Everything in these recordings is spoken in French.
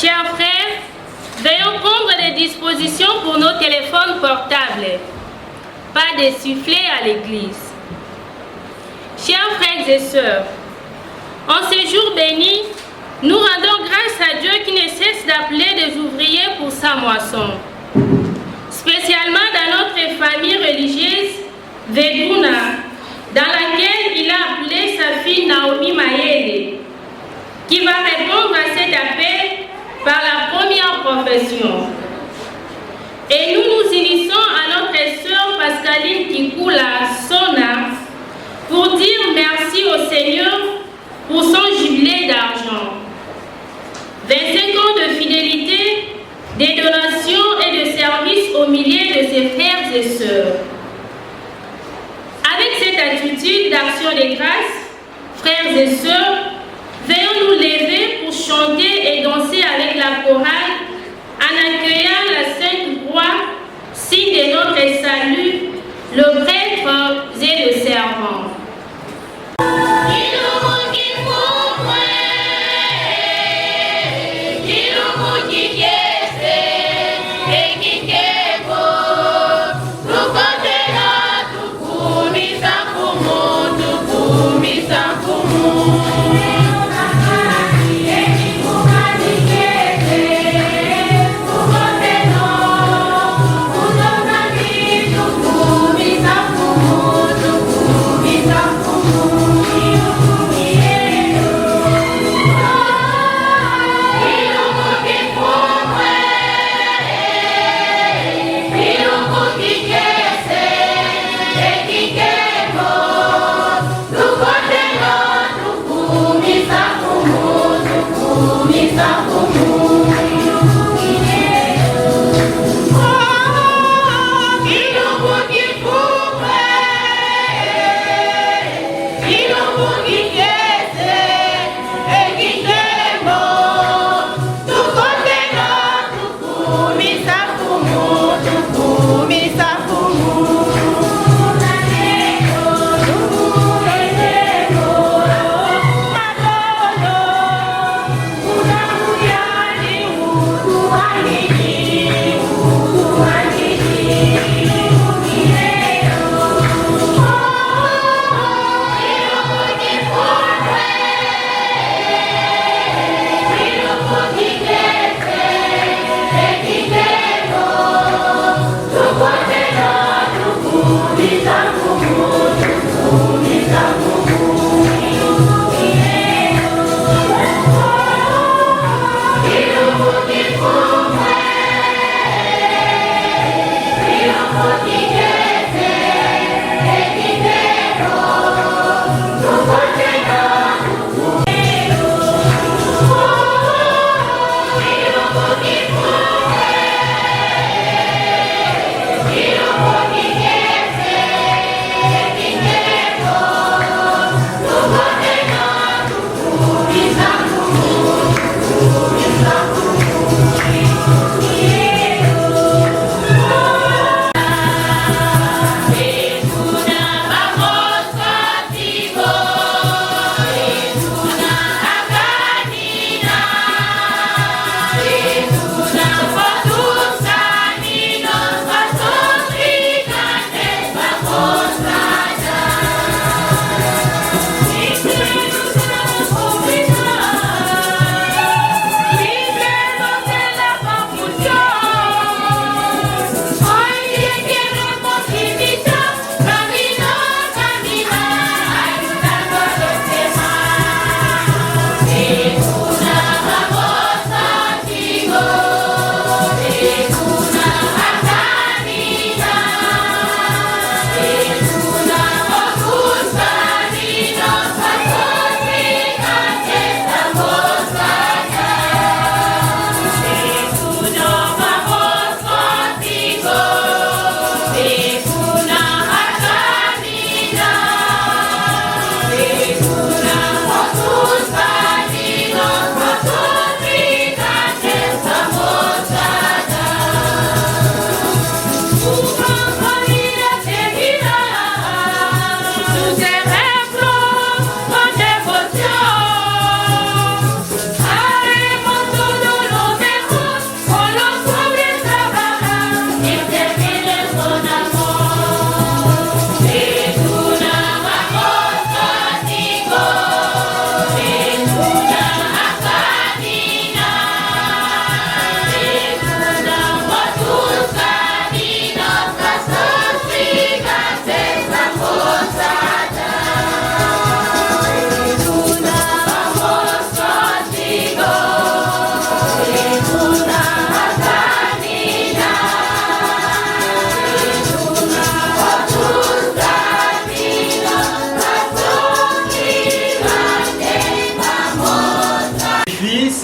Chers frères, veillons prendre des dispositions pour nos téléphones portables. Pas de sifflet à l'église. Chers frères et sœurs, en ce jour béni, nous rendons grâce à Dieu qui ne cesse d'appeler des ouvriers pour sa moisson. Spécialement dans notre famille religieuse, Veduna, dans laquelle il a appelé sa fille Naomi Mayele, qui va répondre à cet appel par la première profession. Et nous nous unissons à notre sœur Pascaline Kikula Sona pour dire merci au Seigneur pour son jubilé d'argent. 25 ans de fidélité, de donations et de services au milieu de ses frères et sœurs. Avec cette attitude d'action de grâce, frères et sœurs, veillons nous lever pour chanter et danser avec la chorale en accueillant la Sainte Croix, signe de notre salut, le prêtre et le servant. Tukumisa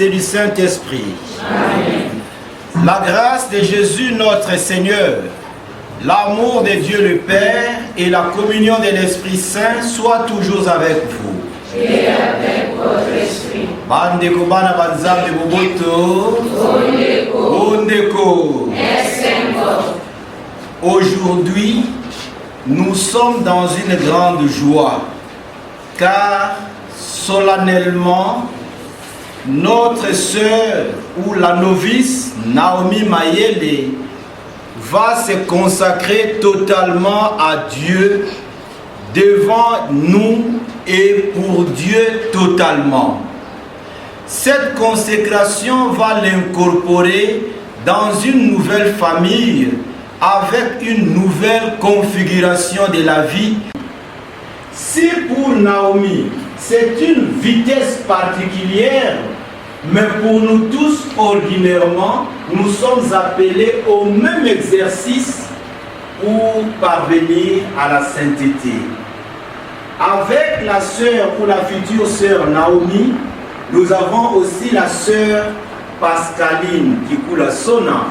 Fils et du Saint-Esprit. La grâce de Jésus notre Seigneur, l'amour de Dieu le Père et la communion de l'Esprit Saint soient toujours avec vous. Et avec votre esprit. Bandeko bana banzambe boboto. Ondeko. Aujourd'hui, nous sommes dans une grande joie, car solennellement, notre sœur ou la novice Naomi Mayele va se consacrer totalement à Dieu devant nous et pour Dieu totalement. Cette consécration va l'incorporer dans une nouvelle famille avec une nouvelle configuration de la vie. Si pour Naomi, c'est une vitesse particulière, mais pour nous tous, ordinairement, nous sommes appelés au même exercice pour parvenir à la sainteté. Avec la sœur ou la future sœur Naomi, nous avons aussi la sœur Pascaline Kikula-Sona,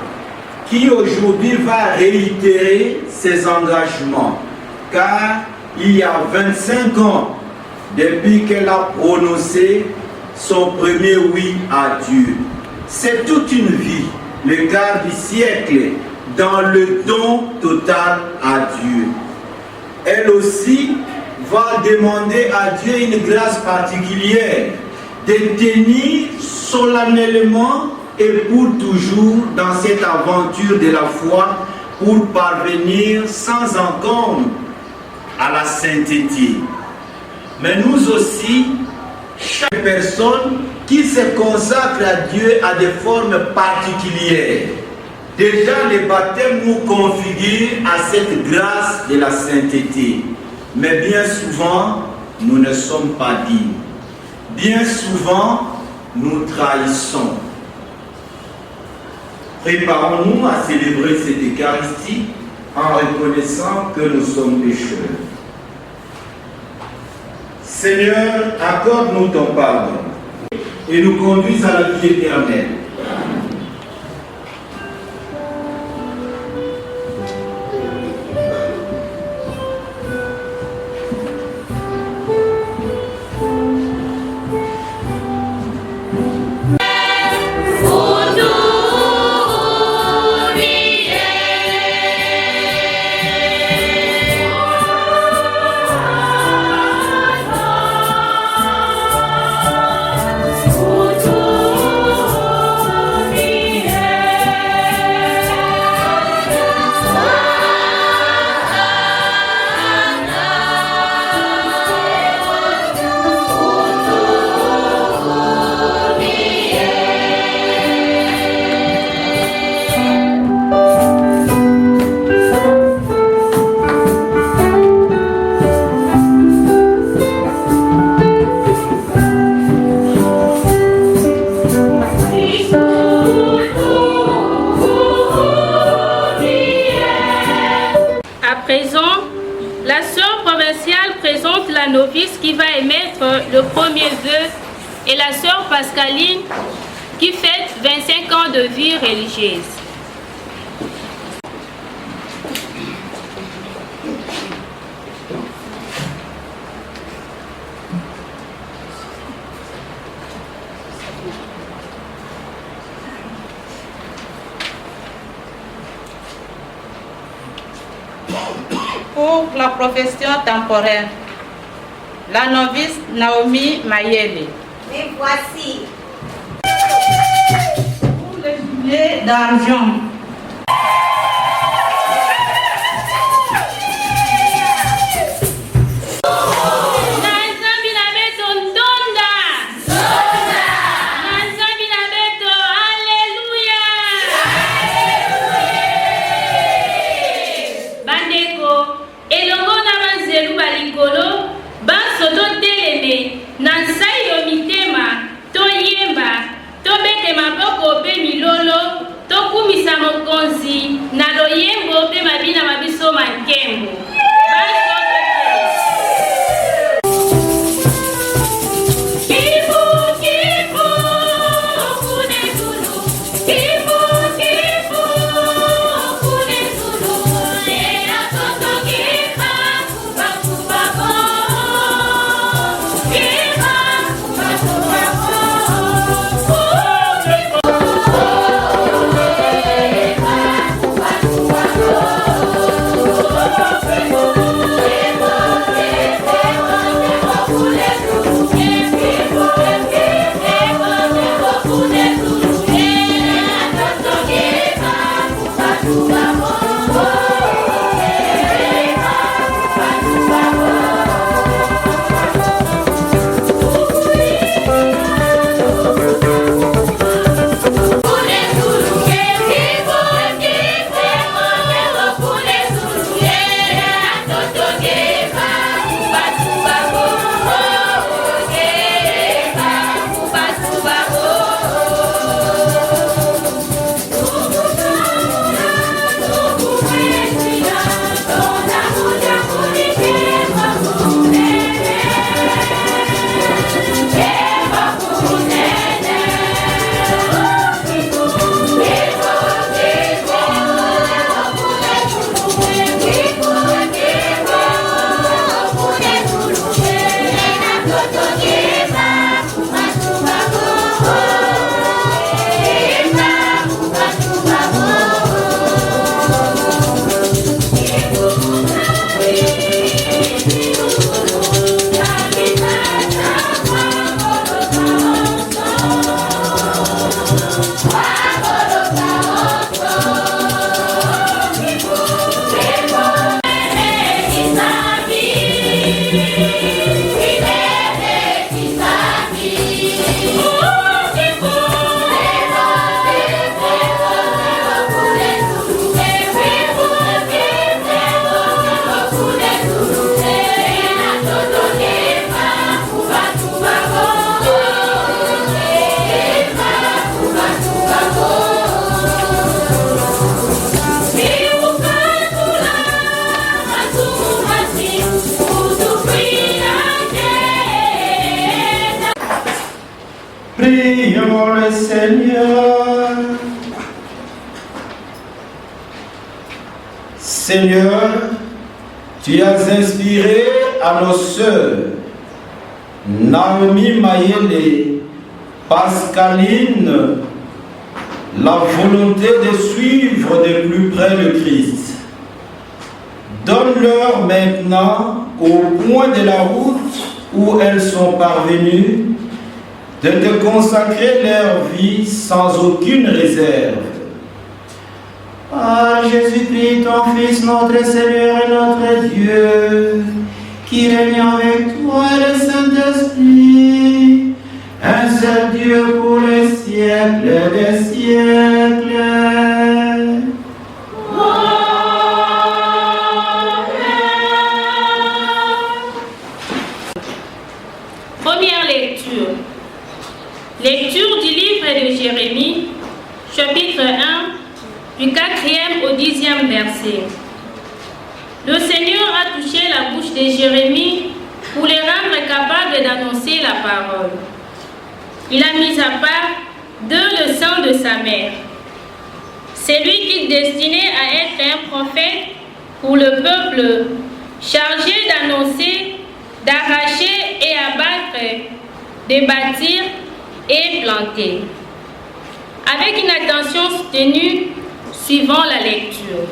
qui aujourd'hui va réitérer ses engagements, car il y a 25 ans, depuis qu'elle a prononcé son premier oui à Dieu. C'est toute une vie, le quart du siècle, dans le don total à Dieu. Elle aussi va demander à Dieu une grâce particulière de tenir solennellement et pour toujours dans cette aventure de la foi pour parvenir sans encombre à la sainteté. Mais nous aussi, chaque personne qui se consacre à Dieu a des formes particulières. Déjà, le baptême nous configure à cette grâce de la sainteté. Mais bien souvent, nous ne sommes pas dignes. Bien souvent, nous trahissons. Préparons-nous à célébrer cette Eucharistie en reconnaissant que nous sommes pécheurs. Seigneur, accorde-nous ton pardon et nous conduise à la vie éternelle. Novice qui va émettre le premier vœu et la sœur Pascaline qui fête 25 ans de vie religieuse. Pour la profession temporaire, la novice Naomi Mayele. Et voici. Pour le jubilé d'argent. Prions le Seigneur. Seigneur, tu as inspiré à nos sœurs Naomi Mayele, Pascaline, la volonté de suivre de plus près le Christ. Donne-leur maintenant, au point de la route où elles sont parvenues, de te consacrer leur vie sans aucune réserve. Par Jésus-Christ, ton Fils, notre Seigneur et notre Dieu, qui règne avec toi et le Saint-Esprit, un seul Dieu pour les siècles des siècles. Première lecture. Lecture du livre de Jérémie, chapitre 1, du 4e au 10e verset. Le Seigneur a touché la bouche de Jérémie pour le rendre capable d'annoncer la parole. Il a mis à part de le sang de sa mère. C'est lui qu'il destinait à être un prophète pour le peuple, chargé d'annoncer, d'arracher et abattre, de bâtir et planter. Avec une attention soutenue, suivant la lecture.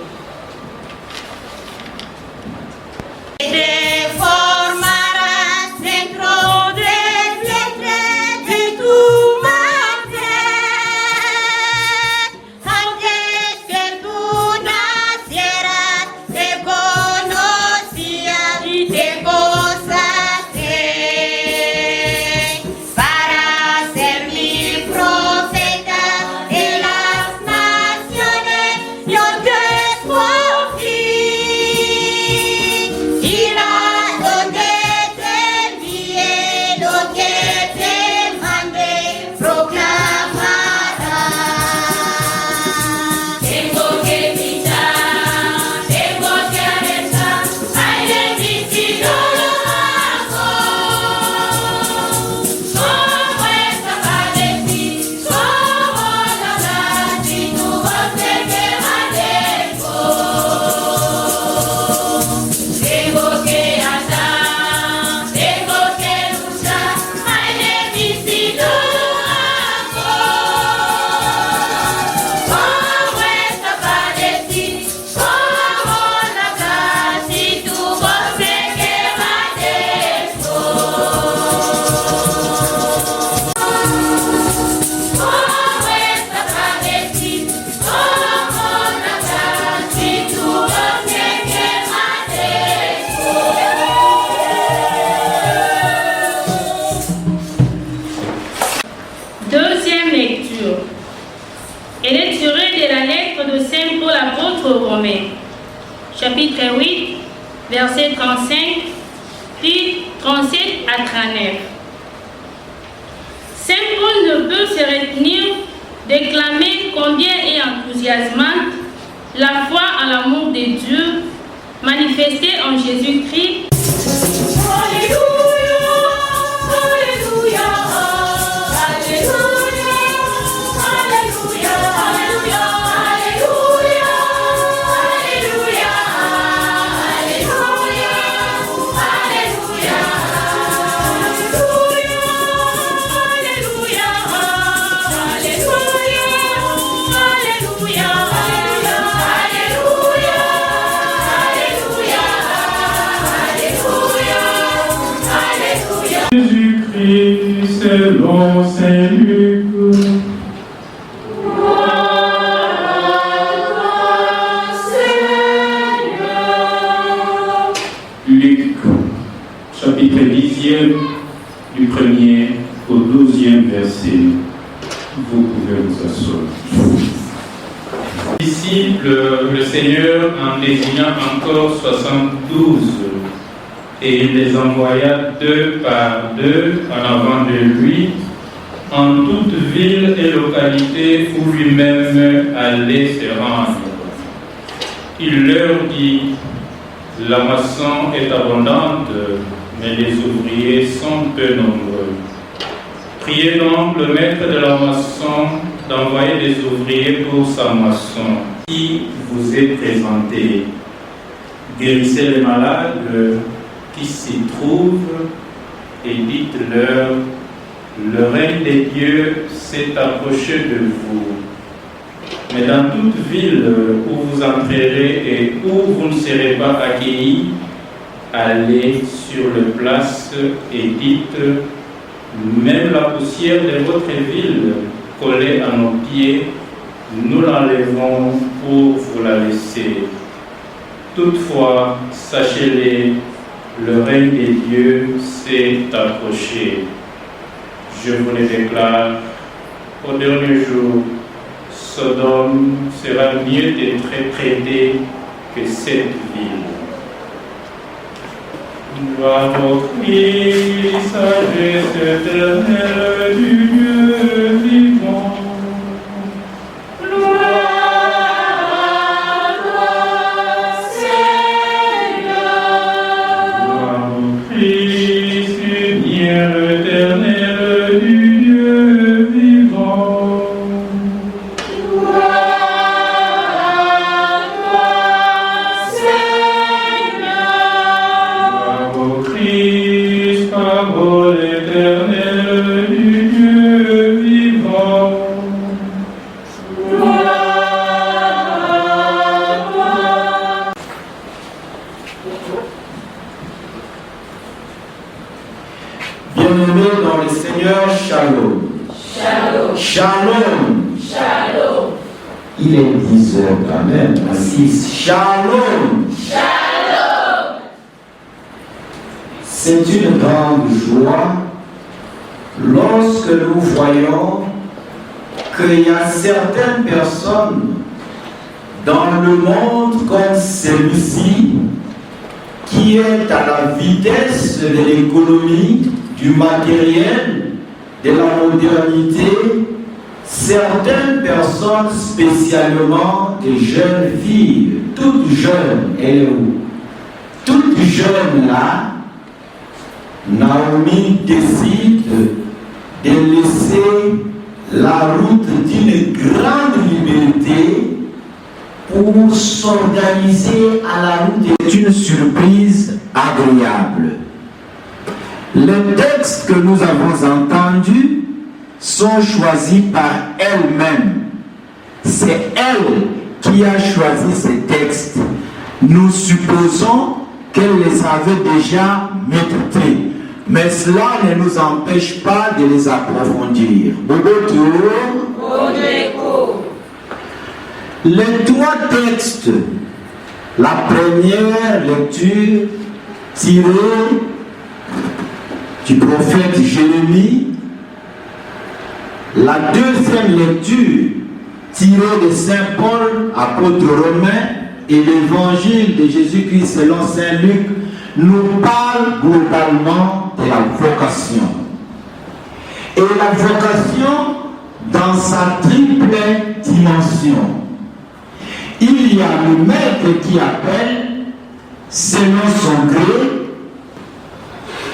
Deuxième lecture. Elle est tirée de la lettre de Saint Paul apôtre aux Romains, chapitre 8, versets 35, puis 37 à 39. Saint Paul ne peut se retenir d'éclamer combien est enthousiasmante la foi en l'amour de Dieu manifesté en Jésus-Christ. Jésus-Christ selon saint Luc. Luc, chapitre 10e, du 1er au 12e verset. Vous pouvez vous asseoir. Ici, le Seigneur en désigna encore 72 et il les envoya 2 par 2 en avant de lui en toute ville et localité où lui-même allait se rendre. Il leur dit: la moisson est abondante, mais les ouvriers sont peu nombreux. Priez donc le maître de la moisson d'envoyer des ouvriers pour sa moisson qui vous est présentée. Guérissez les malades qui s'y trouvent et dites-leur, le règne des dieux s'est approché de vous. Mais dans toute ville où vous entrerez et où vous ne serez pas accueillis, allez sur les places et dites, même la poussière de votre ville collée à nos pieds, nous l'enlevons pour vous la laisser. Toutefois, sachez-le, le règne des dieux s'est approché. Je vous le déclare, au dernier jour, Sodome sera mieux d'être traitée que cette ville. Gloire au Christ, sagesse éternelle du Dieu vivant. Bien-aimés dans le Seigneur, shalom. Shalom. Shalom. Shalom. Il est 10 heures quand même, à 6. Shalom. Shalom. C'est une grande joie lorsque nous voyons qu'il y a certaines personnes dans le monde comme celui-ci qui est à la vitesse de l'économie, du matériel, de la modernité. Certaines personnes, spécialement des jeunes filles, toutes jeunes, elle est où? Toutes jeunes là, Naomi décide de laisser la route d'une grande liberté pour s'organiser à la route. C'est une surprise agréable. Les textes que nous avons entendus sont choisis par elle-même. C'est elle qui a choisi ces textes. Nous supposons qu'elle les avait déjà médités. Mais cela ne nous empêche pas de les approfondir. Les trois textes, la première lecture tirée du prophète Jérémie, la deuxième lecture tirée de Saint Paul, apôtre romain, et l'évangile de Jésus-Christ selon Saint Luc nous parle globalement de la vocation. Et la vocation dans sa triple dimension. Il y a le maître qui appelle selon son gré,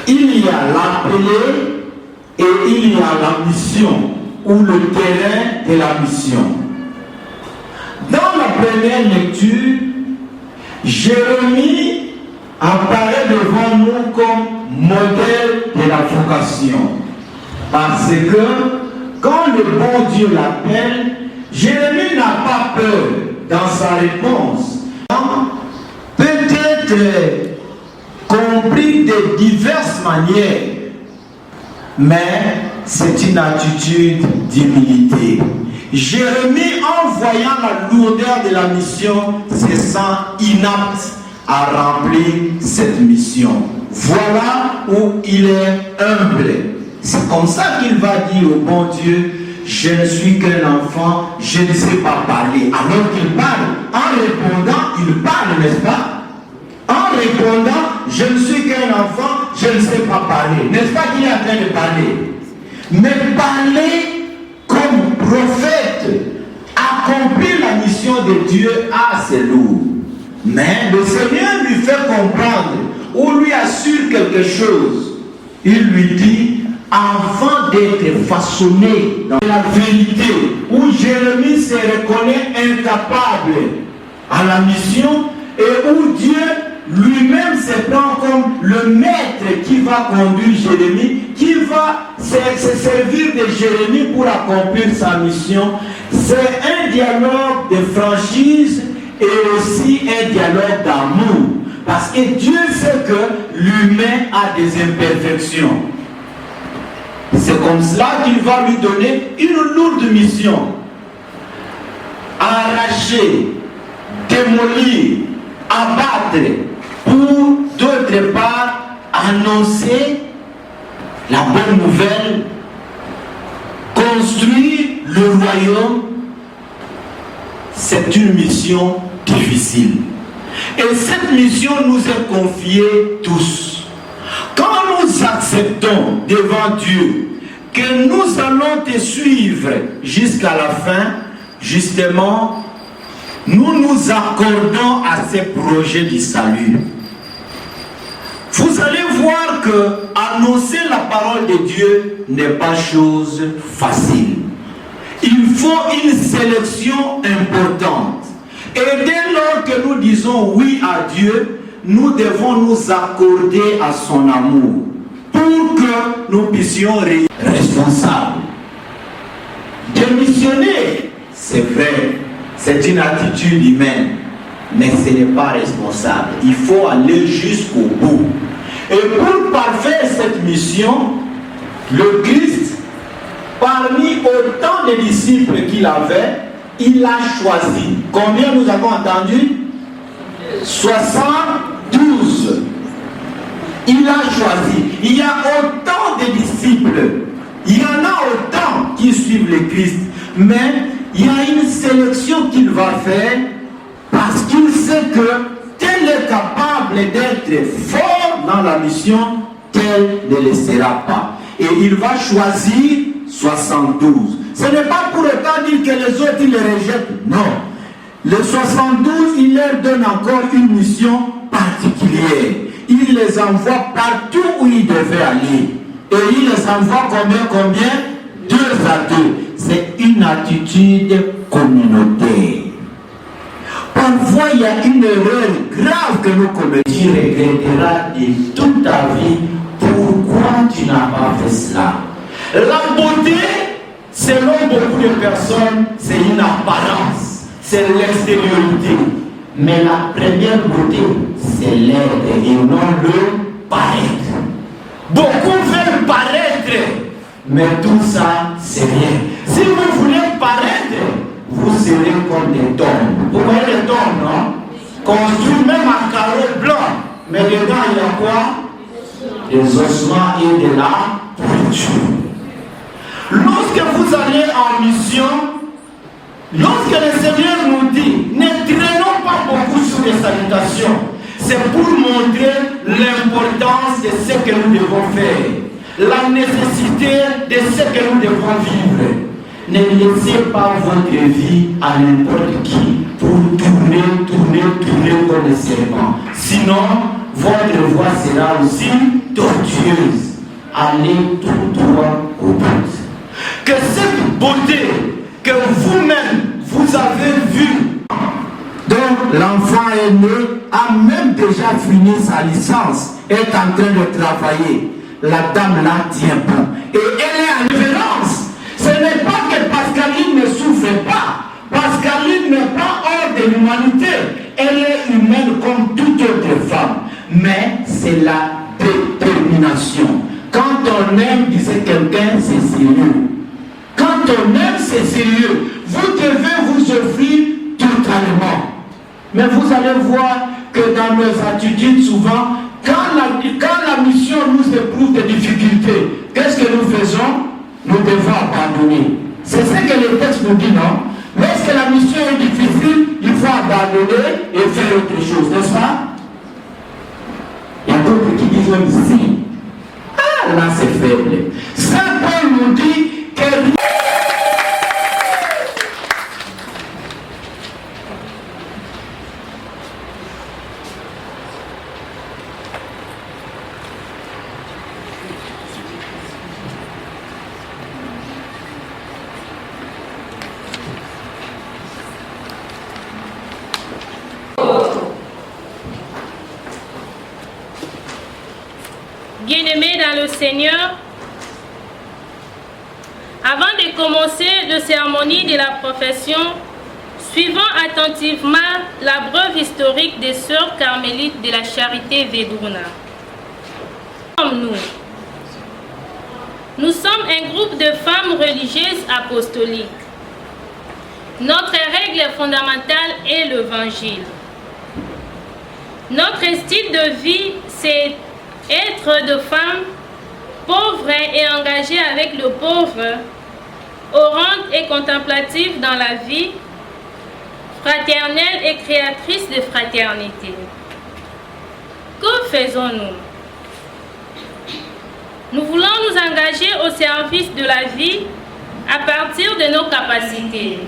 il y a l'appelé et il y a la mission ou le terrain de la mission. Dans la première lecture, Jérémie apparaît devant nous comme modèle de la vocation. Parce que quand le bon Dieu l'appelle, Jérémie n'a pas peur dans sa réponse. Peut-être compris de diverses manières, mais c'est une attitude d'humilité. Jérémie, en voyant la lourdeur de la mission, se sent inapte à remplir cette mission. Voilà où il est humble. C'est comme ça qu'il va dire au bon Dieu, je ne suis qu'un enfant, je ne sais pas parler. Alors qu'il parle, en répondant, il parle, n'est-ce pas? En répondant, je ne suis qu'un enfant, je ne sais pas parler. N'est-ce pas qu'il est en train de parler? Mais parler comme prophète, accomplir la mission de Dieu, c'est lourd. Mais le Seigneur lui fait comprendre ou lui assure quelque chose. Il lui dit, avant d'être façonné dans la vérité, où Jérémie se reconnaît incapable à la mission et où Dieu lui-même se prend comme le maître qui va conduire Jérémie, qui va se servir de Jérémie pour accomplir sa mission. C'est un dialogue de franchise et aussi un dialogue d'amour. Parce que Dieu sait que l'humain a des imperfections. C'est comme cela qu'il va lui donner une lourde mission. Arracher, démolir, abattre, pour d'autre part annoncer la bonne nouvelle, construire le royaume. C'est une mission difficile. Et cette mission nous est confiée tous. Quand nous acceptons devant Dieu que nous allons te suivre jusqu'à la fin, justement, nous nous accordons à ces projets du salut. Vous allez voir que annoncer la parole de Dieu n'est pas chose facile. Il faut une sélection importante. Et dès lors que nous disons oui à Dieu, nous devons nous accorder à son amour pour que nous puissions être responsables. Démissionner, c'est vrai, c'est une attitude humaine, mais ce n'est pas responsable. Il faut aller jusqu'au bout. Et pour parfaire cette mission, le Christ, parmi autant de disciples qu'il avait, il a choisi. Combien nous avons entendu? 72. Il a choisi. Il y a autant de disciples. Il y en a autant qui suivent le Christ. Mais il y a une sélection qu'il va faire parce qu'il sait que tel est capable d'être fort dans la mission, tel ne le sera pas. Et il va choisir 72. Ce n'est pas pour autant dire que les autres, ils les rejettent. Non. Les 72, il leur donne encore une mission particulière. Il les envoie partout où ils devaient aller. Et il les envoie combien? 2 à 2. C'est une attitude communautaire. Parfois, il y a une erreur grave que nous commettons. Tu regretteras de toute ta vie pourquoi tu n'as pas fait cela. La beauté, selon beaucoup de personnes, c'est une apparence, c'est l'extériorité. Mais la première beauté, c'est l'être et non le paraître. Beaucoup veulent paraître, mais tout ça, c'est rien. Si vous voulez paraître, vous serez comme des tombes. Vous voyez les tombes, non? Construits même à carreaux blancs. Mais dedans, il y a quoi? Des ossements et de la pourriture. Lorsque vous allez en mission, lorsque le Seigneur nous dit, ne traînons pas beaucoup sur les salutations, c'est pour montrer l'importance de ce que nous devons faire, la nécessité de ce que nous devons vivre. Ne laissez pas votre vie à n'importe qui pour tourner comme le serpent. Sinon, votre voie sera aussi tortueuse. Allez tout droit au but. Que cette beauté que vous-même vous avez vue, dont l'enfant est né, a même déjà fini sa licence, est en train de travailler. La dame là tient bon. Et elle est en révérence. Ce n'est pas que Pascaline ne souffre pas. Pascaline n'est pas hors de l'humanité. Elle est humaine comme toute autre femme. Mais c'est la détermination. Quand on aime, disait quelqu'un, c'est sérieux. Quand on aime, c'est sérieux. Vous devez vous offrir totalement. Mais vous allez voir que dans nos attitudes, souvent, quand la mission nous éprouve des difficultés, qu'est-ce que nous faisons? Nous devons abandonner. C'est ce que le texte nous dit, non? Lorsque la mission est difficile, il faut abandonner et faire autre chose, n'est-ce pas? Il y a d'autres qui disent même si. Ah, là c'est faible. Saint Paul nous dit que Seigneur, avant de commencer la cérémonie de la profession, suivons attentivement la brève historique des sœurs carmélites de la Charité Vedruna. Nous sommes un groupe de femmes religieuses apostoliques. Notre règle fondamentale est l'Évangile. Notre style de vie, c'est être de femmes pauvres et engagées avec le pauvre, orantes et contemplatives dans la vie, fraternelles et créatrices de fraternité. Que faisons-nous? Nous voulons nous engager au service de la vie à partir de nos capacités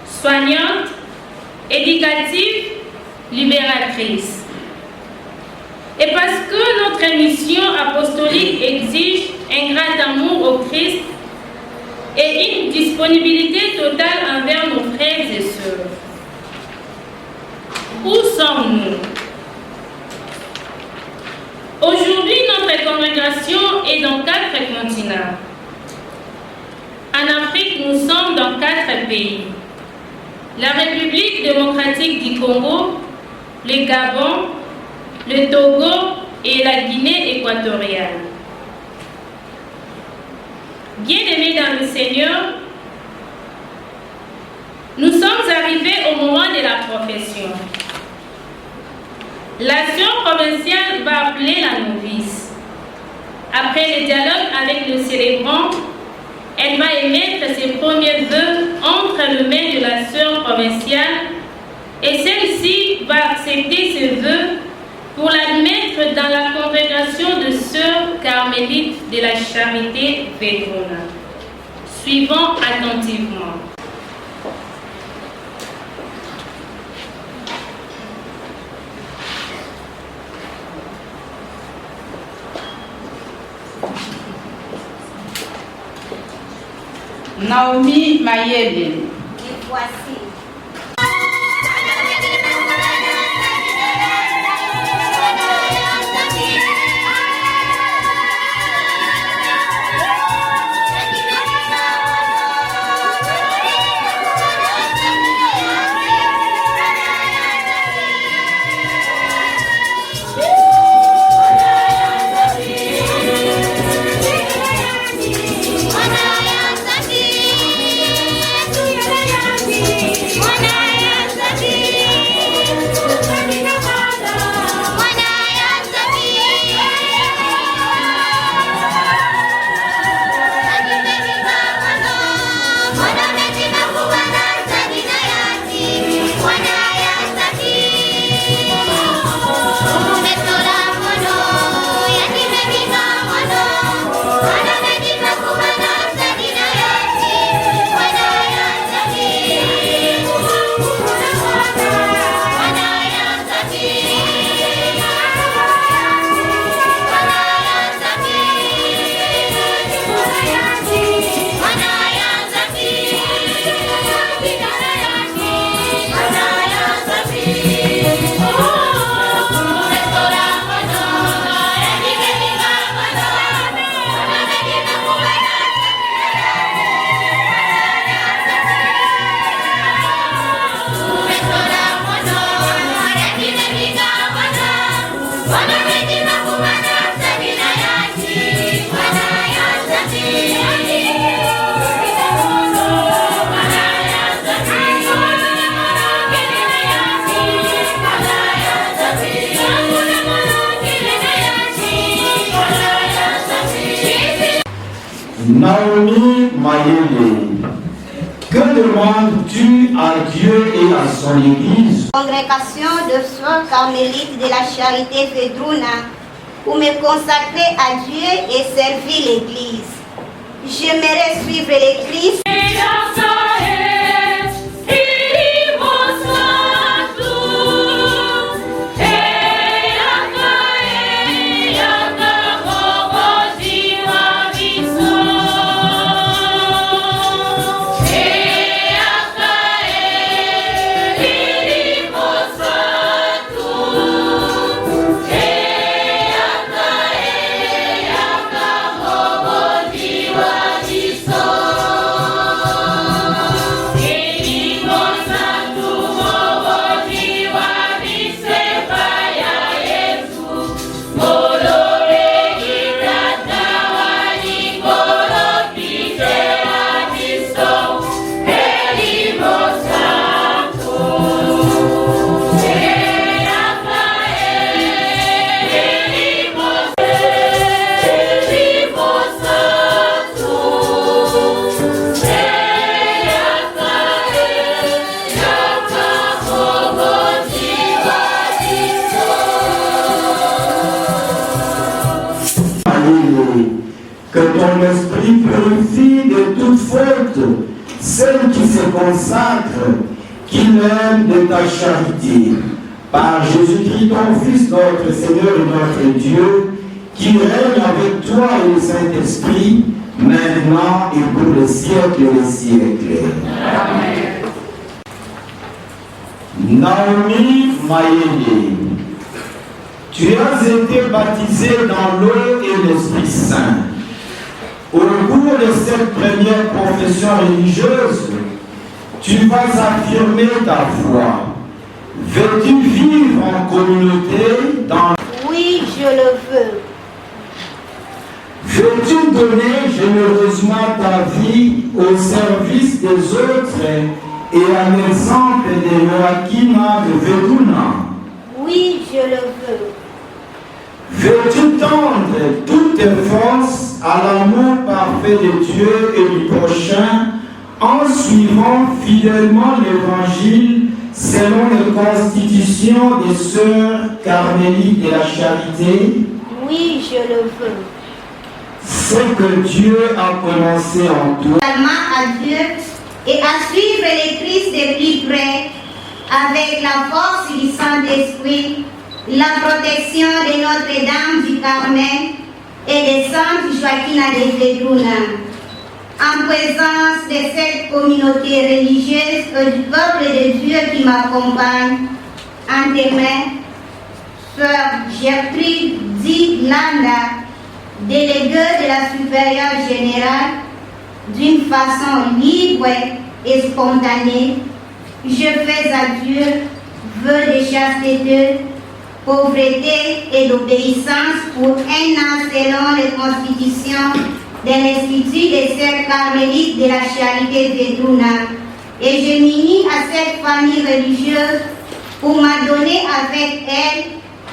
soignantes, éducatives, libératrices. Et parce que notre mission apostolique exige un grand amour au Christ et une disponibilité totale envers nos frères et sœurs. Où sommes-nous? Aujourd'hui, notre congrégation est dans 4 continents. En Afrique, nous sommes dans 4 pays. La République démocratique du Congo, le Gabon, le Togo et la Guinée équatoriale. Bien-aimés dans le Seigneur, nous sommes arrivés au moment de la profession. La sœur provinciale va appeler la novice. Après le dialogue avec le célébrant, elle va émettre ses premiers vœux entre les mains de la sœur provinciale et celle-ci va accepter ses vœux pour l'admettre dans la congrégation de sœurs carmélites de la Charité Vedruna. Suivons attentivement. Naomi Mayele. Et voici. Naomi Mayele, que demandes-tu à Dieu et à son Église? Congrégation de sœurs carmélites de la Charité Vedruna, pour me consacrer à Dieu et servir l'Église. J'aimerais suivre le Christ. faute celle qui se consacre, qui l'aime de ta charité. Par Jésus-Christ, ton Fils, notre Seigneur et notre Dieu, qui règne avec toi et le Saint-Esprit, maintenant et pour les siècles des siècles. Amen. Naomi Mayele, tu as été baptisée dans l'eau et l'Esprit Saint. Au cours de cette première profession religieuse, tu vas affirmer ta foi. Veux-tu vivre en communauté dans... Oui, je le veux. Veux-tu donner généreusement ta vie au service des autres et à l'exemple de Joachim de Veduna? Oui, je le veux. Veux-tu tendre toutes tes forces à l'amour parfait de Dieu et du prochain en suivant fidèlement l'Évangile selon les constitutions des sœurs carmélites de la charité? Oui, je le veux. Ce que Dieu a commencé en toi. À Dieu et à suivre les Christ de plus près avec la force du Saint-Esprit, la protection de Notre-Dame du Carmel et de Sainte Joaquina de Veduna. En présence de cette communauté religieuse et du peuple de Dieu qui m'accompagne, en tes mains, Sœur Gertrude Di Landa, déléguée de la supérieure générale, d'une façon libre et spontanée, je fais à Dieu vœu de chasteté, pauvreté et d'obéissance pour un an selon les constitutions de l'Institut des Sœurs Carmélites de la Charité Veduna. Et je m'unis à cette famille religieuse pour m'adonner avec elle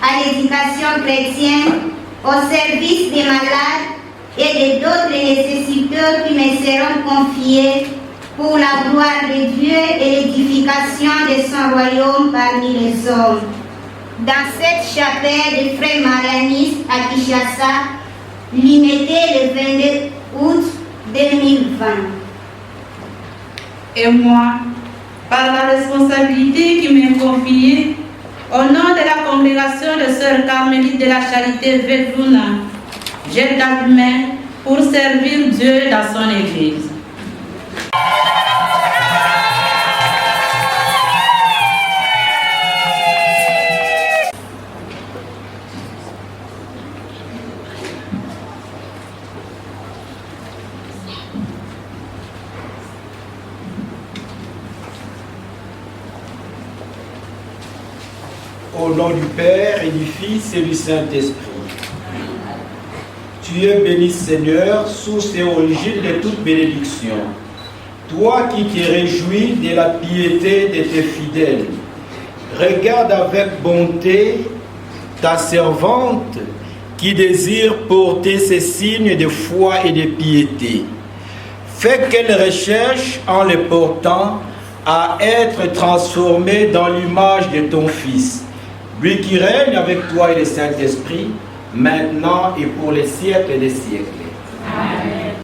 à l'éducation chrétienne, au service des malades et d'autres nécessiteux qui me seront confiés pour la gloire de Dieu et l'édification de son royaume parmi les hommes. Dans cette chapelle de frères marianistes à Kinshasa, limitée le 22 août 2020. Et moi, par la responsabilité qui m'est confiée, au nom de la congrégation de sœurs carmélites de la Charité Veduna, j'aide la main pour servir Dieu dans son Église. Au nom du Père et du Fils et du Saint-Esprit. Tu es béni, Seigneur, source et origine de toute bénédiction. Toi qui te réjouis de la piété de tes fidèles, regarde avec bonté ta servante qui désire porter ces signes de foi et de piété. Fais qu'elle recherche, en les portant, à être transformée dans l'image de ton Fils, lui qui règne avec toi et le Saint-Esprit, maintenant et pour les siècles des siècles. Amen.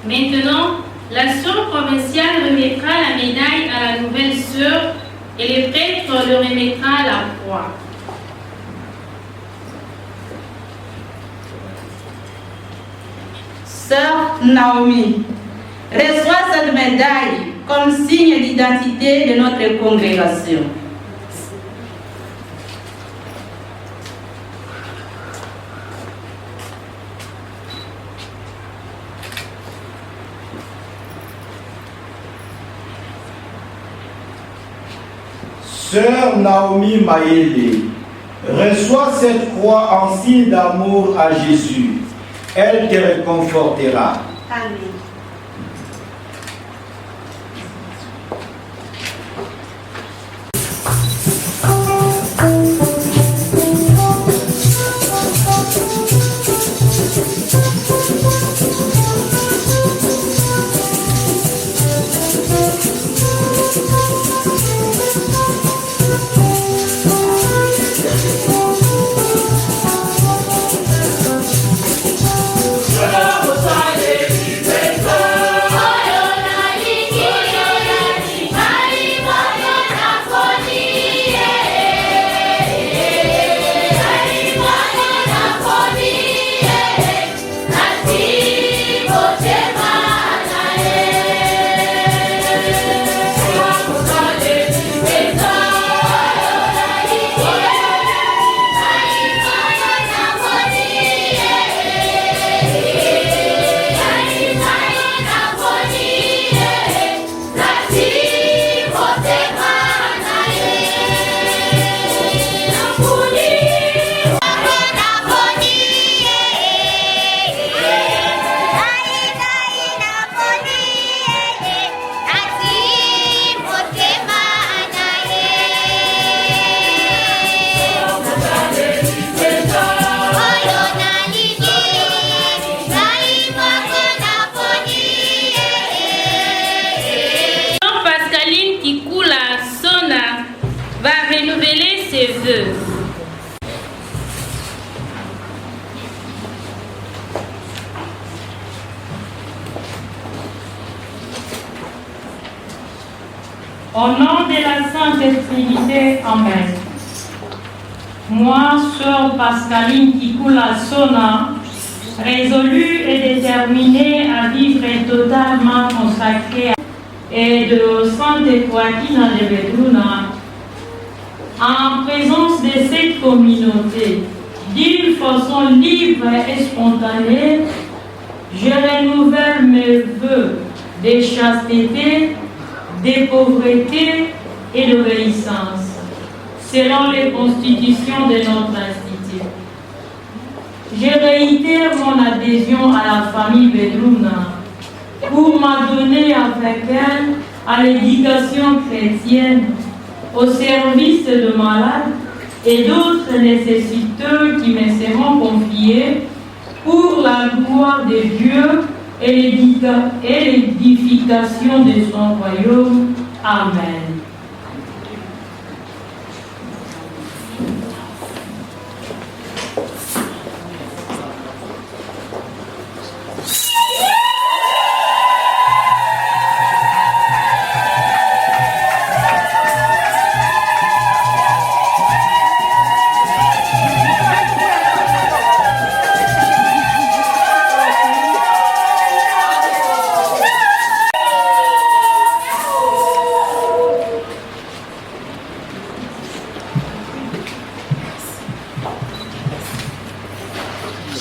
Maintenant, la sœur provinciale remettra la médaille à la nouvelle sœur et le prêtre le remettra à la croix. Sœur Naomi, reçois cette médaille comme signe d'identité de notre congrégation. Sœur Naomi Mayele, reçois cette croix en signe d'amour à Jésus. Elle te réconfortera. Amen. Au nom de la Sainte Trinité, Amen. Moi, sœur Pascaline Kikula Sona, résolue et déterminée à vivre totalement consacrée et de Sainte Joaquina de Vedruna, en présence de cette communauté, d'une façon libre et spontanée, je renouvelle mes vœux de chasteté, de pauvreté et d'obéissance, selon les constitutions de notre institut. Je réitère mon adhésion à la famille Vedruna pour m'adonner avec elle à l'éducation chrétienne, au service de malades et d'autres nécessiteux qui me seront confiés pour la gloire de Dieu et l'édification de son royaume. Amen.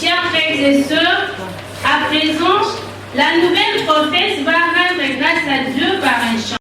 Chers frères et sœurs, à présent, la nouvelle prophète va rendre grâce à Dieu par un chant.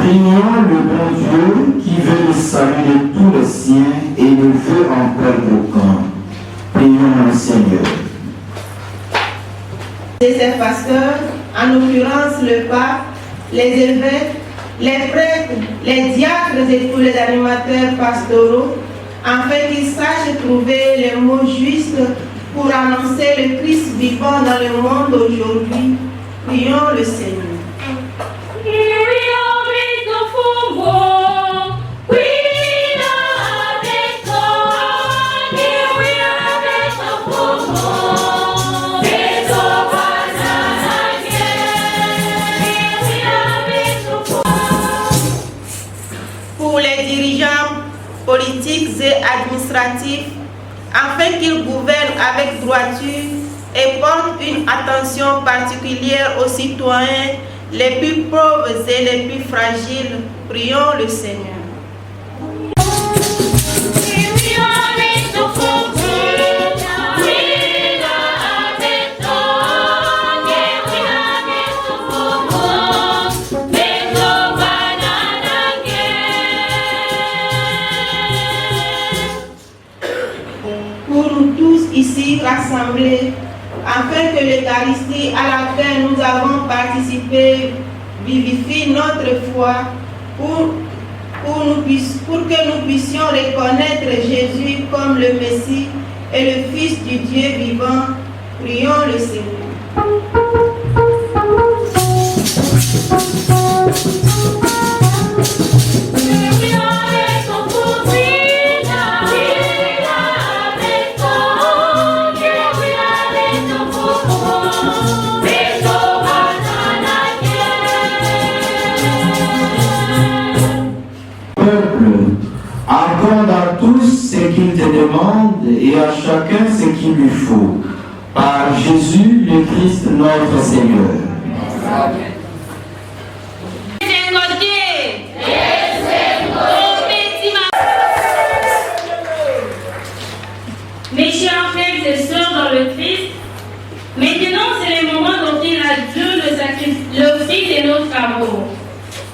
Prions le bon Dieu qui veut le salut de tous les siens et ne veut en perdre aucun. Prions le Seigneur. Et ses pasteurs, en l'occurrence le pape, les évêques, les prêtres, les diacres et tous les animateurs pastoraux, afin qu'ils sachent trouver les mots justes pour annoncer le Christ vivant dans le monde aujourd'hui. Prions le Seigneur. Pour les dirigeants politiques et administratifs, afin qu'ils gouvernent avec droiture et portent une attention particulière aux citoyens les plus pauvres et les plus fragiles. Prions le Seigneur. Pour nous tous ici rassemblés, afin que l'Eucharistie à laquelle nous avons participé vivifie notre foi, pour que nous puissions reconnaître Jésus comme le Messie et le Fils du Dieu vivant. Prions le Seigneur. Accorde à tous ce qu'il te demande et à chacun ce qu'il lui faut. Par Jésus le Christ notre Seigneur. Amen. Mes chers frères et sœurs dans le Christ, maintenant c'est le moment d'offrir à Dieu l'office de nos travaux.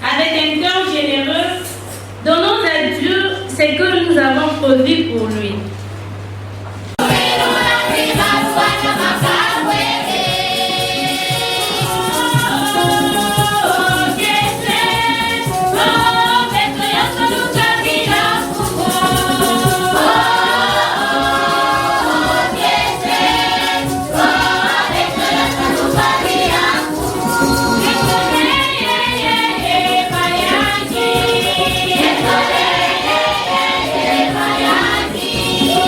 Avec un cœur généreux, donnons à Dieu ce que nous avons produit pour lui. Yeah.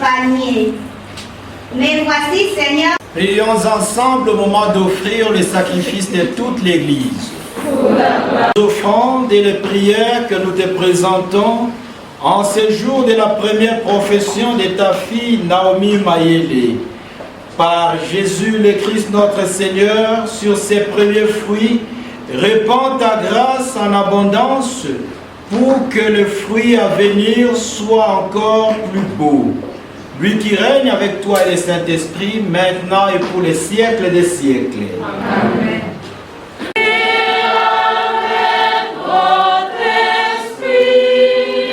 panier. Mais voici, Seigneur, Prions ensemble au moment d'offrir le sacrifice de toute l'Église. Les offrandes et les prières que nous te présentons en ce jour de la première profession de ta fille Naomi Mayele. Par Jésus le Christ notre Seigneur, sur ses premiers fruits, répands ta grâce en abondance pour que le fruit à venir soit encore plus beau. Lui qui règne avec toi et le Saint-Esprit, maintenant et pour les siècles des siècles. Amen.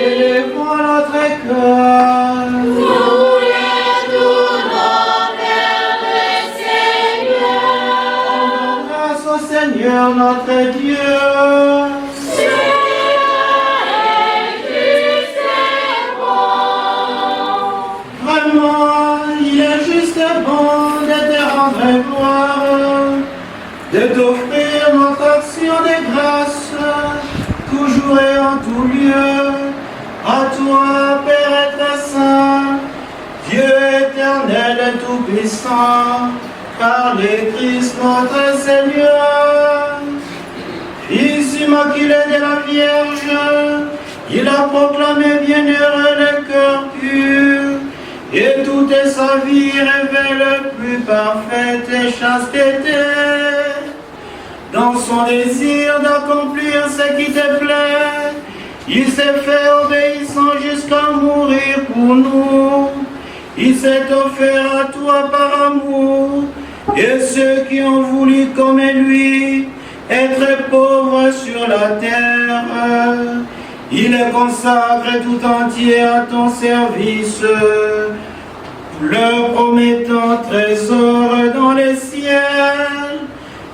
Élevons notre cœur. Grâce au Seigneur notre Dieu. Vraiment, il est juste bon de te rendre gloire, de t'offrir notre action de grâce, toujours et en tout lieu, à toi, Père très saint, Dieu éternel et tout-puissant, par le Christ notre Seigneur. Fils immaculé de la Vierge, il a proclamé bienheureux le cœur pur, et toute sa vie révèle plus parfaite chasteté. Dans son désir d'accomplir ce qui te plaît, il s'est fait obéissant jusqu'à mourir pour nous. Il s'est offert à toi par amour, et ceux qui ont voulu comme lui être pauvres sur la terre, il les consacre tout entier à ton service, leur promettant trésor dans les ciels.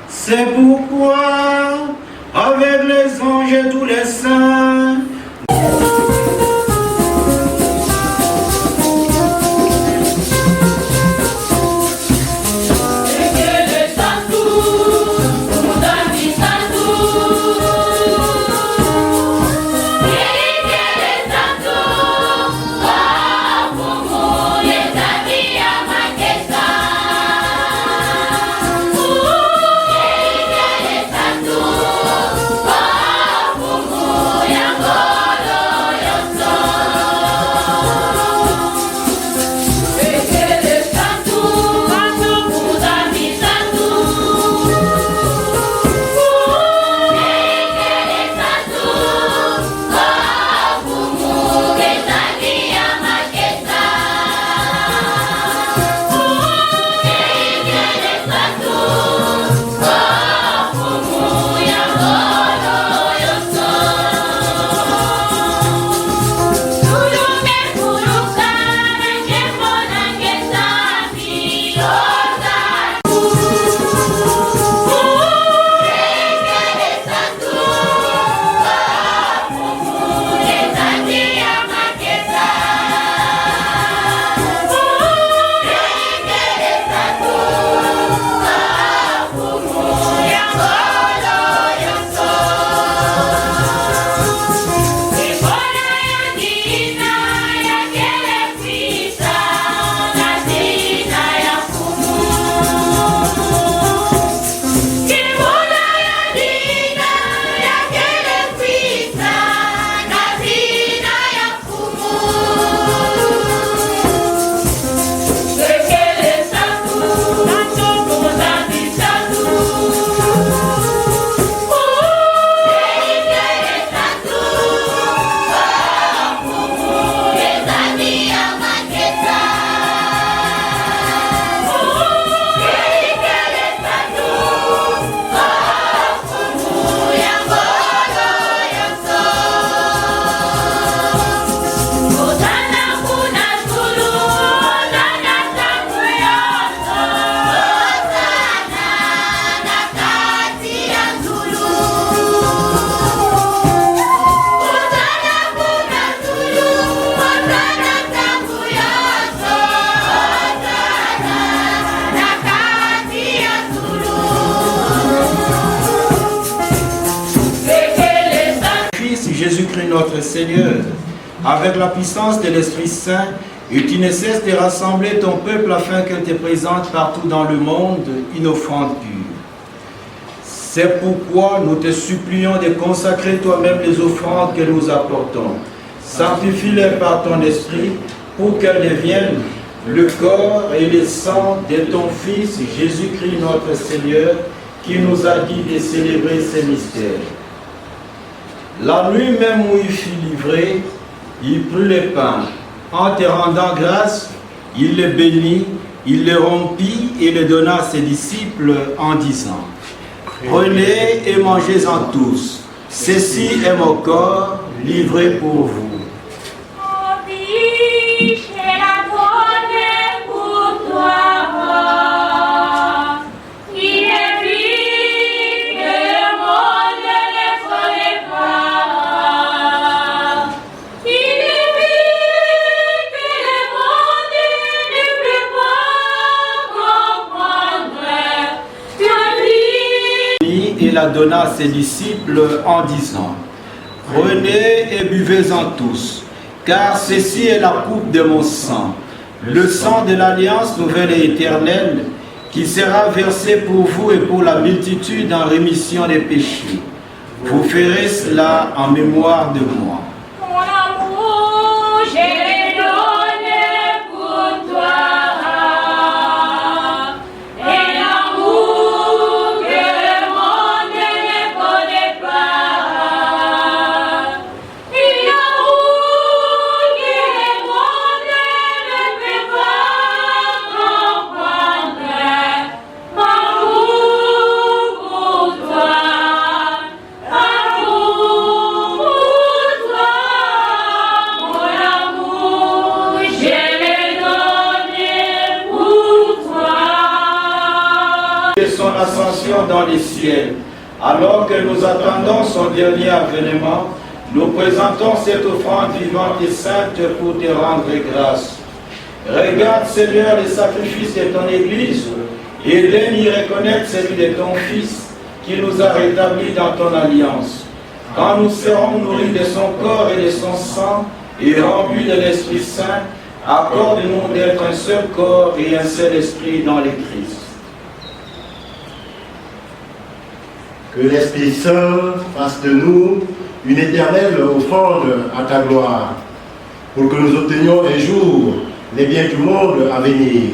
C'est pourquoi, avec les anges et tous les saints, Jésus-Christ notre Seigneur, avec la puissance de l'Esprit Saint, Et tu ne cesses de rassembler ton peuple afin qu'elle te présente partout dans le monde une offrande pure. C'est pourquoi nous te supplions de consacrer toi-même les offrandes que nous apportons. Sanctifie-les par ton esprit pour qu'elles deviennent le corps et le sang de ton Fils Jésus-Christ notre Seigneur, qui nous a dit de célébrer ces mystères. La nuit même où il fut livré, il prit le pain. En te rendant grâce, il le bénit, il le rompit et le donna à ses disciples en disant: Prenez et mangez-en tous. Ceci est mon corps livré pour vous. Il la donna à ses disciples en disant: Prenez et buvez-en tous, car ceci est la coupe de mon sang, le sang de l'alliance nouvelle et éternelle, qui sera versé pour vous et pour la multitude en rémission des péchés. Vous ferez cela en mémoire de moi. Son ascension dans les ciels, alors que nous attendons son dernier avènement, nous présentons cette offrande vivante et sainte pour te rendre grâce. Regarde, Seigneur, les sacrifices de ton Église et daigne y reconnaître celui de ton Fils qui nous a rétablis dans ton alliance. Quand nous serons nourris de son corps et de son sang et remplis de l'Esprit Saint, accorde-nous d'être un seul corps et un seul esprit dans le Christ. Que l'Esprit Saint fasse de nous une éternelle offrande à ta gloire, pour que nous obtenions un jour les biens du monde à venir,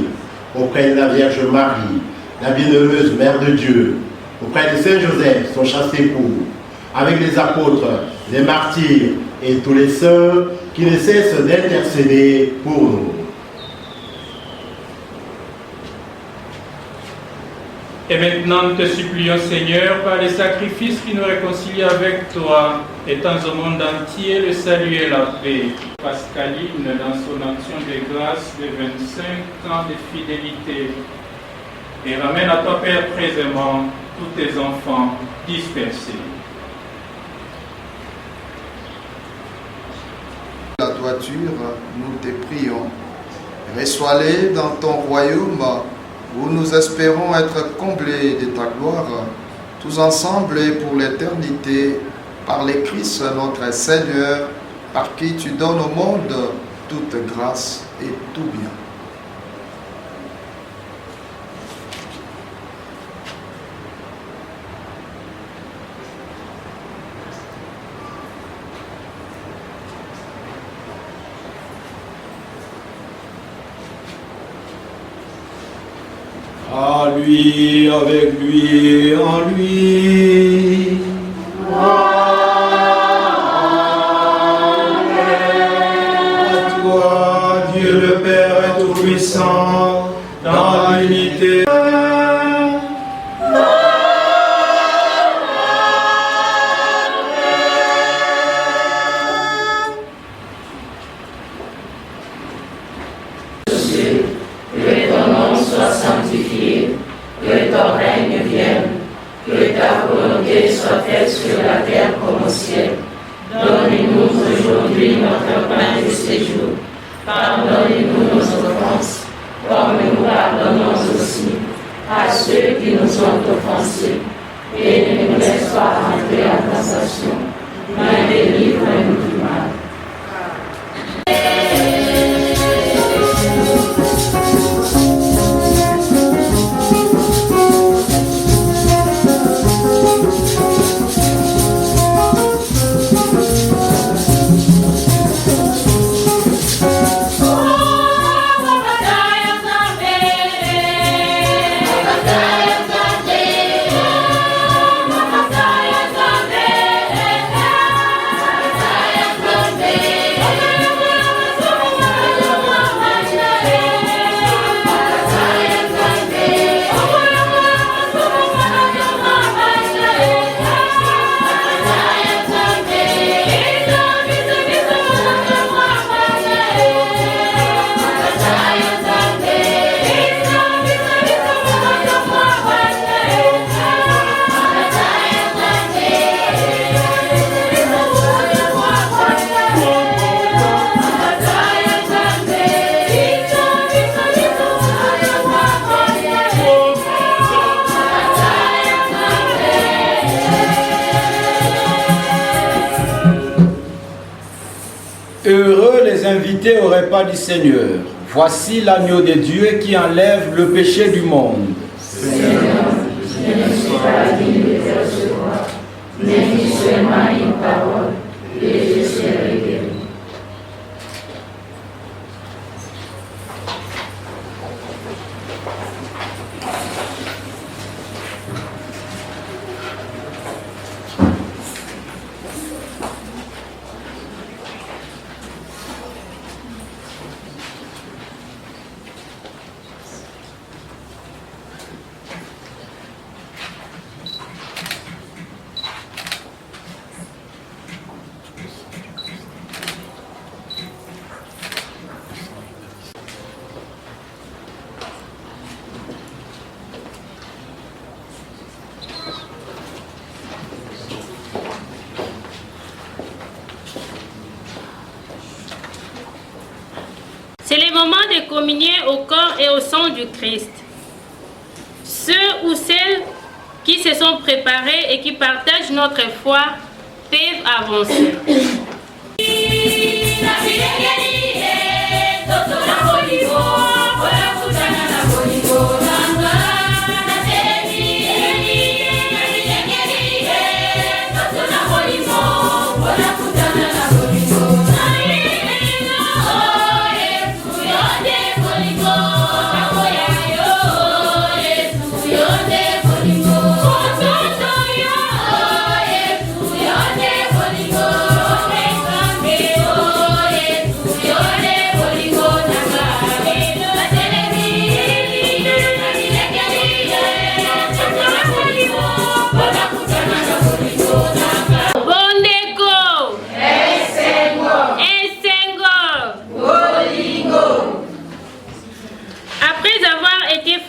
auprès de la Vierge Marie, la bienheureuse Mère de Dieu, auprès de Saint Joseph, son chaste époux, avec les apôtres, les martyrs et tous les saints qui ne cessent d'intercéder pour nous. Et maintenant, nous te supplions, Seigneur, par les sacrifices qui nous réconcilient avec toi, étends au monde entier le salut et la paix. Pascaline, dans son action de grâce de 25 ans de fidélité, et ramène à toi, Père, présentement, tous tes enfants dispersés. La toiture, nous te prions. Reçois-les dans ton royaume, où nous espérons être comblés de ta gloire, tous ensemble et pour l'éternité, par le Christ notre Seigneur, par qui tu donnes au monde toute grâce et tout bien. À lui, avec lui, en lui. À toi, Dieu le Père Tout-Puissant, dans l'unité. Sur la terre comme au ciel. Donne-nous aujourd'hui notre pain de ce jour. Pardonne-nous nos offenses, comme nous pardonnons aussi à ceux qui nous ont offensés. Et ne nous laisse pas entrer en tentation, mais délivre-nous du mal. invité au repas du Seigneur. Voici l'agneau de Dieu qui enlève le péché du monde. Seigneur, je ne suis pas digne de te recevoir, mais dis seulement une parole et je serai guéri. C'est le moment de communier au corps et au sang du Christ. Ceux ou celles qui se sont préparés et qui partagent notre foi peuvent avancer.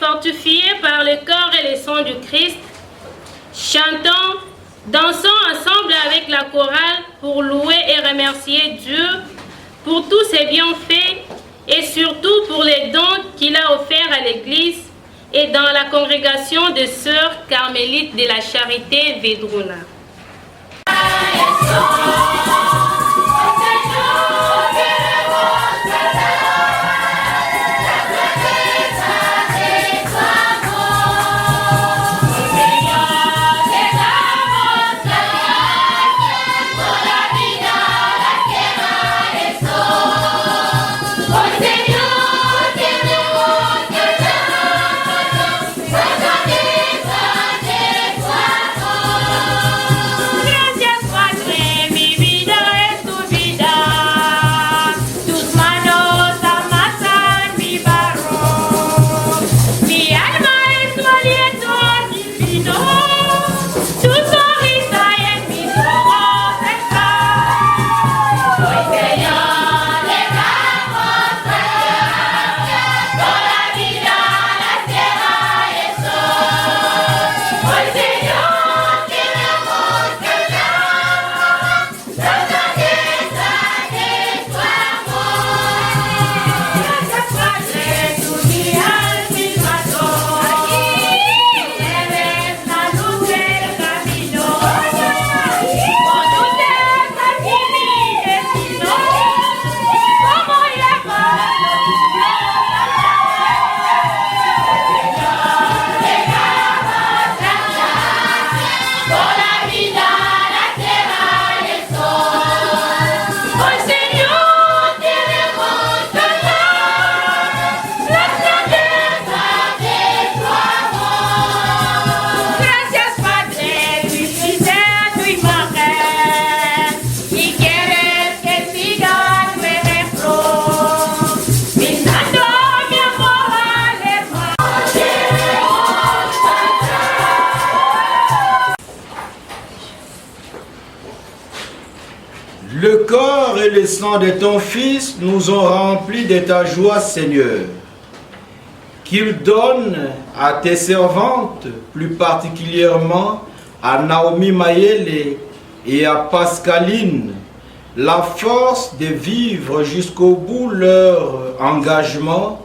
Fortifiés par le corps et le sang du Christ, chantons, dansons ensemble avec la chorale pour louer et remercier Dieu pour tous ses bienfaits et surtout pour les dons qu'il a offerts à l'Église et dans la congrégation des sœurs carmélites de la Charité Vedruna. Le corps et le sang de ton Fils nous ont remplis de ta joie, Seigneur. Qu'il donne à tes servantes, plus particulièrement à Naomi Mayele et à Pascaline, la force de vivre jusqu'au bout leur engagement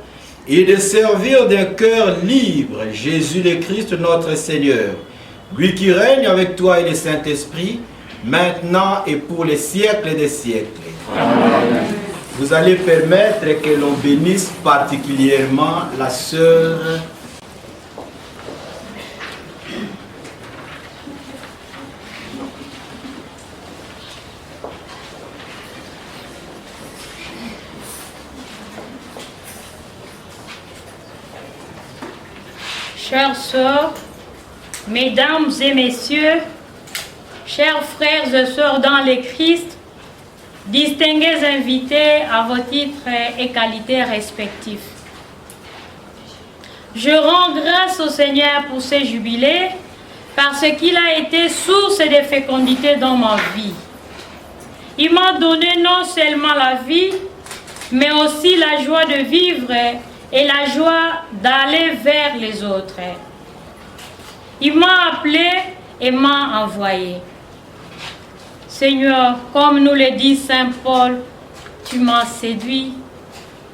et de servir d'un cœur libre Jésus le Christ notre Seigneur, lui qui règne avec toi et le Saint-Esprit, maintenant et pour les siècles des siècles. Amen. vous allez permettre que l'on bénisse particulièrement la sœur Chères sœurs, mesdames et messieurs, chers frères et sœurs dans le Christ, distingués invités à vos titres et qualités respectifs. Je rends grâce au Seigneur pour ce jubilé parce qu'il a été source de fécondité dans ma vie. Il m'a donné non seulement la vie, mais aussi la joie de vivre et la joie d'aller vers les autres. Il m'a appelé et m'a envoyé. Seigneur, comme nous le dit Saint Paul, tu m'as séduit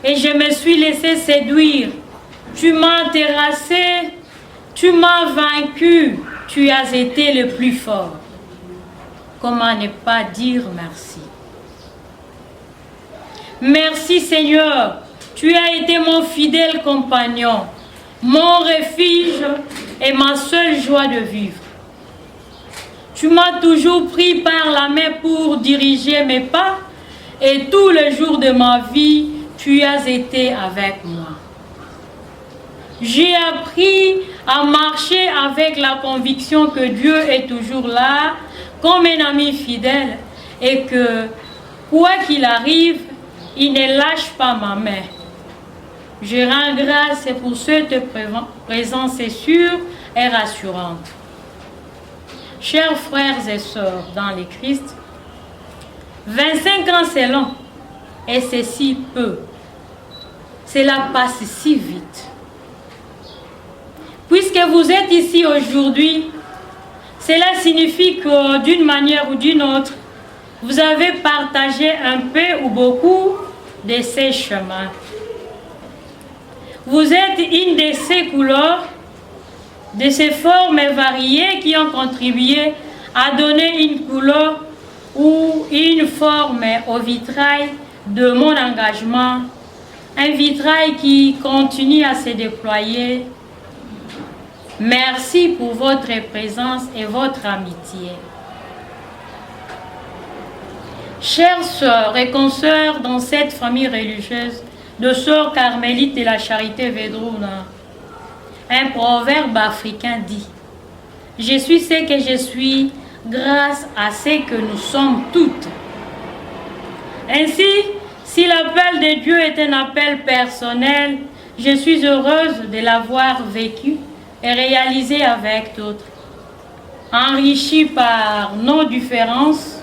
et je me suis laissé séduire. Tu m'as terrassé, tu m'as vaincu, tu as été le plus fort. Comment ne pas dire merci? Merci Seigneur, tu as été mon fidèle compagnon, mon refuge et ma seule joie de vivre. Tu m'as toujours pris par la main pour diriger mes pas et tous les jours de ma vie, tu as été avec moi. J'ai appris à marcher avec la conviction que Dieu est toujours là comme un ami fidèle et que, quoi qu'il arrive, il ne lâche pas ma main. Je rends grâce pour cette présence sûre et rassurante. Chers frères et sœurs dans le Christ, 25 ans c'est long et c'est si peu. Cela passe si vite. Puisque vous êtes ici aujourd'hui, cela signifie que d'une manière ou d'une autre, vous avez partagé un peu ou beaucoup de ces chemins. Vous êtes une de ces couleurs, de ces formes variées qui ont contribué à donner une couleur ou une forme au vitrail de mon engagement, un vitrail qui continue à se déployer. Merci pour votre présence et votre amitié. Chères sœurs et consoeurs dans cette famille religieuse de sœurs carmélites de la charité Vedruna, un proverbe africain dit « Je suis ce que je suis grâce à ce que nous sommes toutes ». Ainsi, si l'appel de Dieu est un appel personnel, je suis heureuse de l'avoir vécu et réalisé avec d'autres, enrichi par nos différences,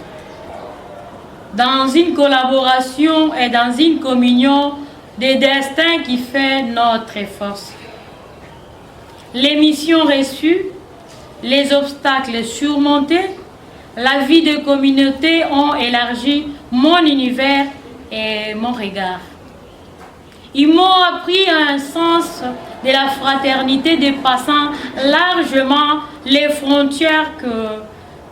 dans une collaboration et dans une communion des destins qui fait notre force. Les missions reçues, les obstacles surmontés, la vie de communauté ont élargi mon univers et mon regard. Ils m'ont appris un sens de la fraternité dépassant largement les frontières que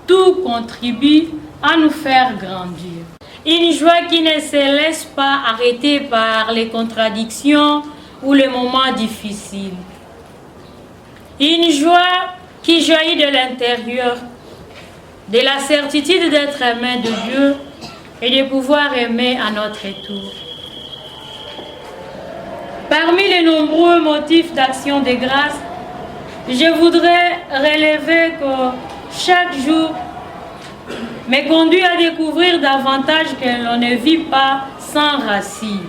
tout contribue à nous faire grandir. Une joie qui ne se laisse pas arrêter par les contradictions ou les moments difficiles. Une joie qui jaillit de l'intérieur, de la certitude d'être aimé de Dieu et de pouvoir aimer à notre tour. Parmi les nombreux motifs d'action de grâce, je voudrais relever que chaque jour me conduit à découvrir davantage que l'on ne vit pas sans racines.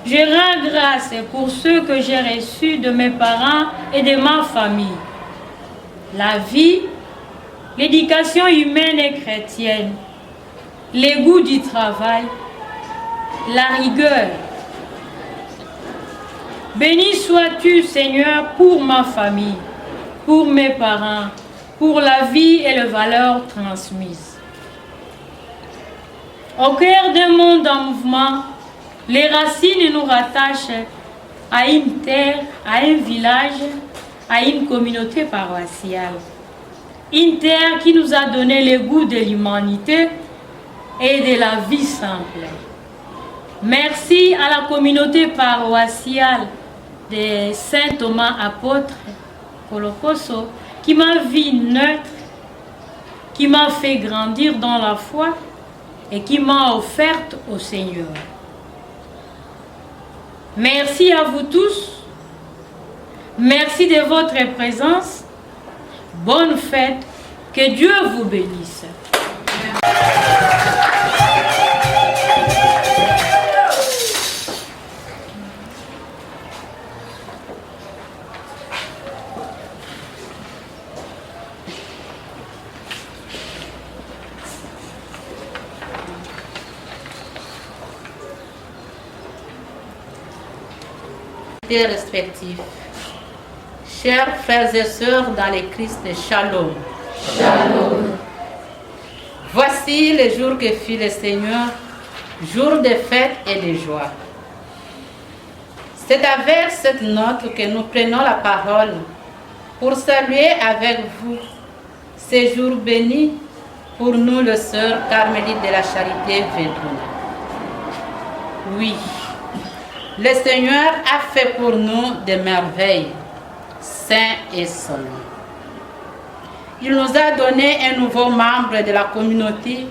Je rends grâce pour ceux que j'ai reçus de mes parents et de ma famille. La vie, l'éducation humaine et chrétienne, le goût du travail, la rigueur. Béni sois-tu, Seigneur, pour ma famille, pour mes parents, pour la vie et les valeurs transmises. Au cœur d'un monde en mouvement, les racines nous rattachent à une terre, à un village, à une communauté paroissiale. Une terre qui nous a donné le goût de l'humanité et de la vie simple. Merci à la communauté paroissiale de Saint Thomas Apôtre Colocoso qui m'a vu neutre, qui m'a fait grandir dans la foi et qui m'a offerte au Seigneur. Merci à vous tous. Merci de votre présence. Bonne fête. Que Dieu vous bénisse. Respectifs. Chers frères et sœurs dans le Christ, Shalom. Shalom. Voici le jour que fit le Seigneur, jour de fête et de joie. C'est avec cette note que nous prenons la parole pour saluer avec vous ce jour béni pour nous, les sœurs carmélites de la Charité Védruna. Oui, le Seigneur a fait pour nous des merveilles, saints et solennes. Il nous a donné un nouveau membre de la communauté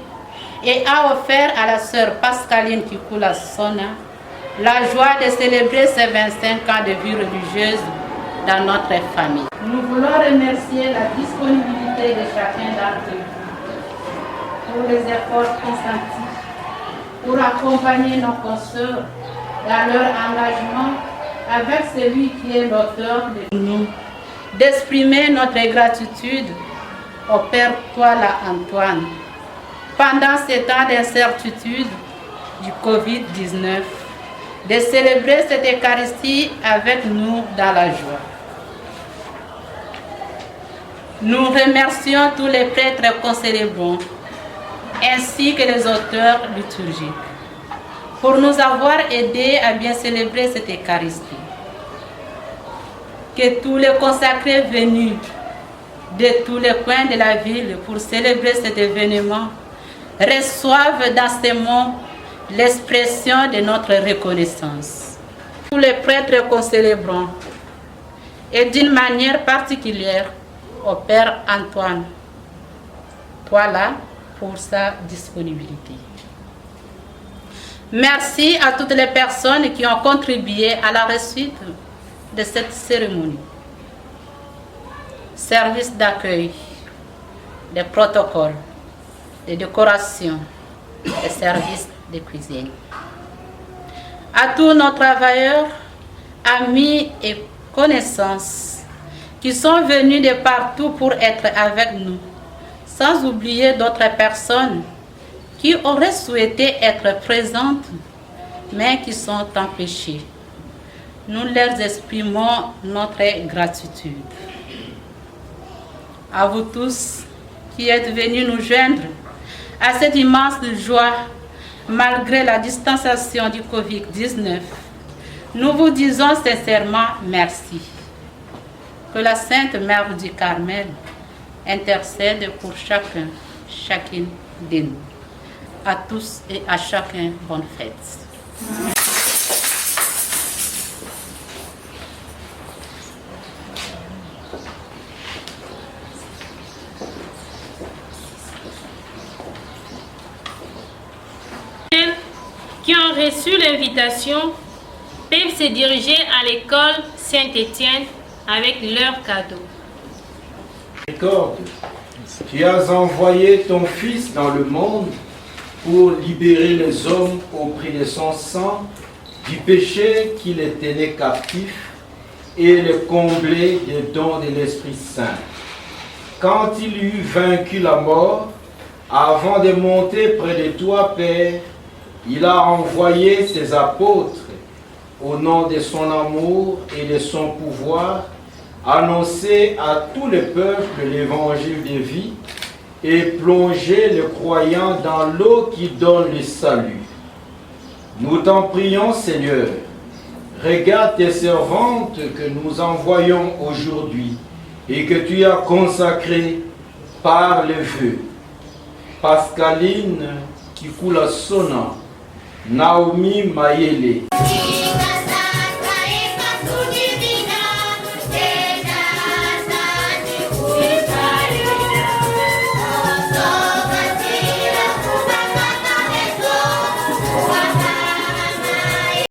et a offert à la sœur Pascaline Kikula Sona la joie de célébrer ses 25 ans de vie religieuse dans notre famille. Nous voulons remercier la disponibilité de chacun d'entre vous pour les efforts consentis pour accompagner nos consoeurs dans leur engagement avec celui qui est l'auteur de nous, d'exprimer notre gratitude au Père Toala Antoine pendant ces temps d'incertitude du Covid-19, de célébrer cette Eucharistie avec nous dans la joie. Nous remercions tous les prêtres concélébrants ainsi que les auteurs liturgiques pour nous avoir aidés à bien célébrer cette Eucharistie. Que tous les consacrés venus de tous les coins de la ville pour célébrer cet événement reçoivent dans ces mots l'expression de notre reconnaissance. Tous les prêtres concélébrants et d'une manière particulière au Père Antoine, voilà pour sa disponibilité. Merci à toutes les personnes qui ont contribué à la réussite de cette cérémonie. Service d'accueil, des protocoles, des décorations, des services de cuisine. À tous nos travailleurs, amis et connaissances qui sont venus de partout pour être avec nous, sans oublier d'autres personnes qui auraient souhaité être présentes, mais qui sont empêchées. Nous leur exprimons notre gratitude. À vous tous qui êtes venus nous joindre à cette immense joie, malgré la distanciation du Covid-19, nous vous disons sincèrement merci. Que la Sainte Mère du Carmel intercède pour chacun, chacune de nous. À tous et à chacun, bonne fête. Qui ont reçu l'invitation peuvent se diriger à l'école Saint-Étienne avec leurs cadeaux. Miséricorde, tu as envoyé ton Fils dans le monde pour libérer les hommes au prix de son sang du péché qui les tenait captifs et les combler des dons de l'Esprit Saint. Quand il eut vaincu la mort, avant de monter près de toi, Père, il a envoyé ses apôtres au nom de son amour et de son pouvoir, annoncer à tous les peuples l'évangile de vie et plonger les croyants dans l'eau qui donne le salut. Nous t'en prions, Seigneur, regarde tes servantes que nous envoyons aujourd'hui et que tu as consacrées par le vœu. Pascaline Kikula Sona, Naomi Mayele,